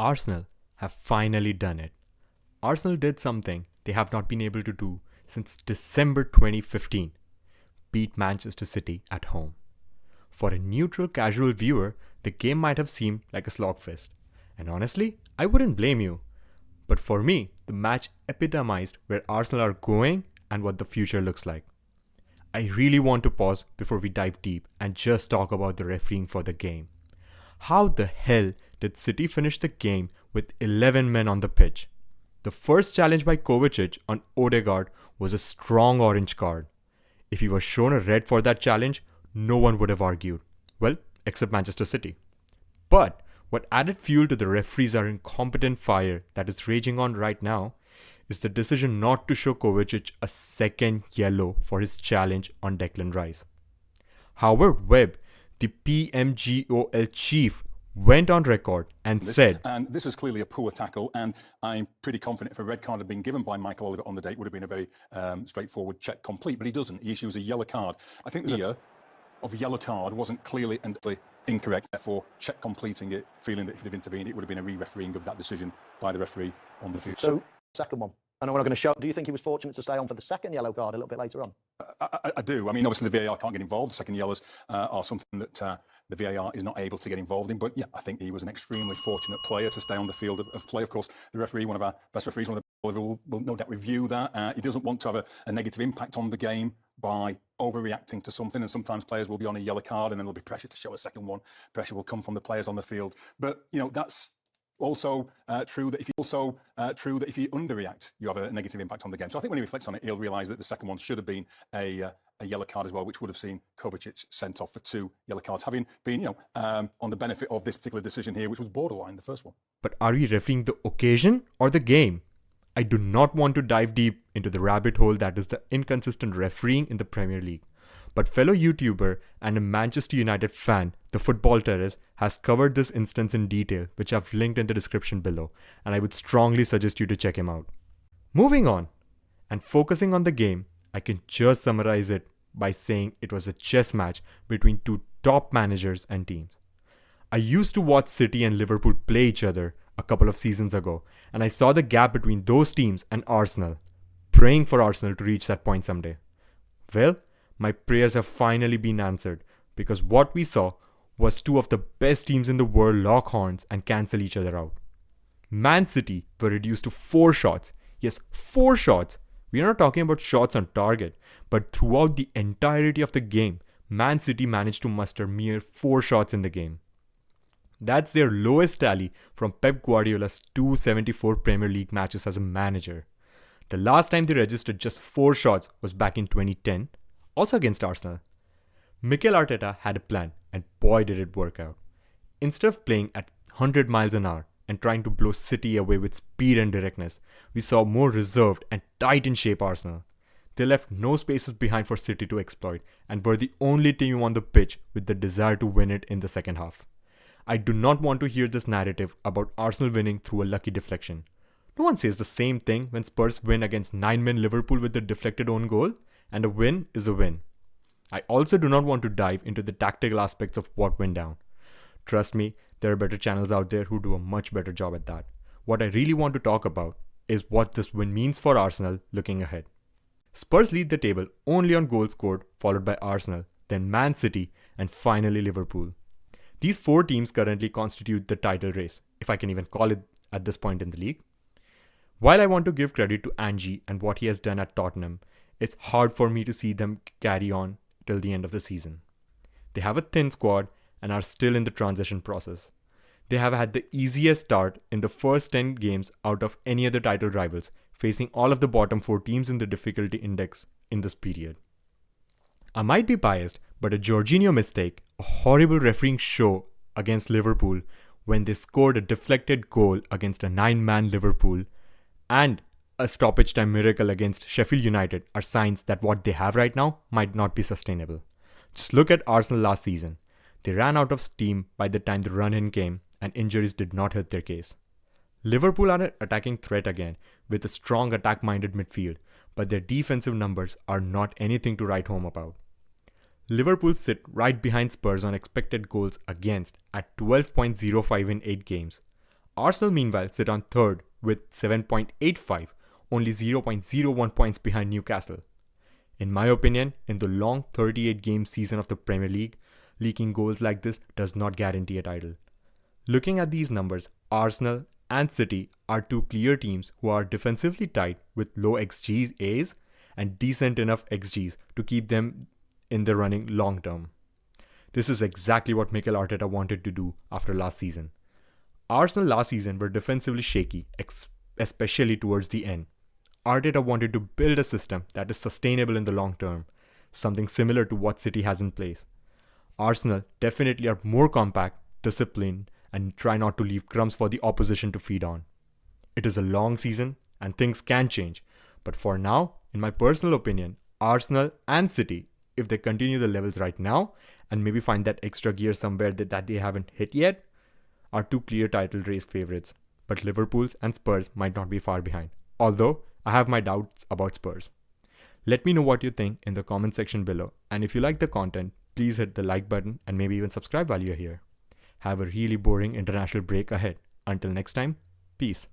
Arsenal have finally done it. Arsenal did something they have not been able to do since December 2015, beat Manchester City at home. For a neutral casual viewer, the game might have seemed like a slogfest. And honestly, I wouldn't blame you. But for me, the match epitomized where Arsenal are going and what the future looks like. I really want to pause before we dive deep and just talk about the refereeing for the game. How the hell did City finish the game with 11 men on the pitch? The first challenge by Kovacic on Odegaard was a strong orange card. If he was shown a red for that challenge, no one would have argued. Well, except Manchester City. But what added fuel to the referees' incompetent fire that is raging on right now is the decision not to show Kovacic a second yellow for his challenge on Declan Rice. Howard Webb, the PMGOL chief, went on record and said, and this is clearly a poor tackle, and I'm pretty confident if a red card had been given by Mikel Arteta on the day, it would have been a very straightforward check complete, but he doesn't. He issues a yellow card. I think the year of yellow card wasn't clearly and incorrect, therefore check completing it, feeling that if he'd have intervened, it would have been a re-refereeing of that decision by the referee on the field. So, second one. I know we're not going to show. Do you think he was fortunate to stay on for the second yellow card a little bit later on? I do. I mean, obviously the VAR can't get involved. The second yellows are something that the VAR is not able to get involved in. But yeah, I think he was an extremely fortunate player to stay on the field of play. Of course, the referee, one of our best referees, one of the will no doubt review that. He doesn't want to have a negative impact on the game by overreacting to something. And sometimes players will be on a yellow card and then there'll be pressure to show a second one. Pressure will come from the players on the field. But, you know, that's also true that if you underreact, you have a negative impact on the game. So I think when he reflects on it, he'll realise that the second one should have been a yellow card as well, which would have seen Kovacic sent off for 2 yellow cards, having been, on the benefit of this particular decision here, which was borderline, the first one. But are we refereeing the occasion or the game? I do not want to dive deep into the rabbit hole that is the inconsistent refereeing in the Premier League. But fellow YouTuber and a Manchester United fan, TheFootballTerrace, has covered this instance in detail, which I've linked in the description below, and I would strongly suggest you to check him out. Moving on, and focusing on the game, I can just summarize it by saying it was a chess match between 2 top managers and teams. I used to watch City and Liverpool play each other a couple of seasons ago, and I saw the gap between those teams and Arsenal, praying for Arsenal to reach that point someday. Well, my prayers have finally been answered, because what we saw was 2 of the best teams in the world lock horns and cancel each other out. Man City were reduced to 4 shots. Yes, 4 shots. We are not talking about shots on target, but throughout the entirety of the game, Man City managed to muster mere 4 shots in the game. That's their lowest tally from Pep Guardiola's 274 Premier League matches as a manager. The last time they registered just 4 shots was back in 2010, also against Arsenal. Mikel Arteta had a plan, and boy did it work out. Instead of playing at 100 miles an hour and trying to blow City away with speed and directness, we saw more reserved and tight in shape Arsenal. They left no spaces behind for City to exploit and were the only team on the pitch with the desire to win it in the second half. I do not want to hear this narrative about Arsenal winning through a lucky deflection. No one says the same thing when Spurs win against 9-man Liverpool with a deflected own goal, and a win is a win. I also do not want to dive into the tactical aspects of what went down. Trust me, there are better channels out there who do a much better job at that. What I really want to talk about is what this win means for Arsenal looking ahead. Spurs lead the table only on goals scored, followed by Arsenal, then Man City, and finally Liverpool. These 4 teams currently constitute the title race, if I can even call it at this point in the league. While I want to give credit to Ange and what he has done at Tottenham, it's hard for me to see them carry on till the end of the season. They have a thin squad and are still in the transition process. They have had the easiest start in the first 10 games out of any other title rivals, facing all of the bottom 4 teams in the difficulty index in this period. I might be biased, but a Jorginho mistake, a horrible refereeing show against Liverpool when they scored a deflected goal against a 9-man Liverpool, and a stoppage time miracle against Sheffield United are signs that what they have right now might not be sustainable. Just look at Arsenal last season. They ran out of steam by the time the run-in came, and injuries did not help their case. Liverpool are an attacking threat again with a strong attack-minded midfield, but their defensive numbers are not anything to write home about. Liverpool sit right behind Spurs on expected goals against at 12.05 in 8 games. Arsenal, meanwhile, sit on third with 7.85, only 0.01 points behind Newcastle. In my opinion, in the long 38-game season of the Premier League, leaking goals like this does not guarantee a title. Looking at these numbers, Arsenal and City are two clear teams who are defensively tight with low XGs and decent enough XGs to keep them in the running long term. This is exactly what Mikel Arteta wanted to do after last season. Arsenal last season were defensively shaky, especially towards the end. Arteta wanted to build a system that is sustainable in the long term, something similar to what City has in place. Arsenal definitely are more compact, disciplined, and try not to leave crumbs for the opposition to feed on. It is a long season and things can change, but for now, in my personal opinion, Arsenal and City, if they continue the levels right now and maybe find that extra gear somewhere that they haven't hit yet, are two clear title race favourites. But Liverpool's and Spurs might not be far behind, although I have my doubts about Spurs. Let me know what you think in the comment section below, and if you like the content, please hit the like button and maybe even subscribe while you're here. Have a really boring international break ahead. Until next time, peace.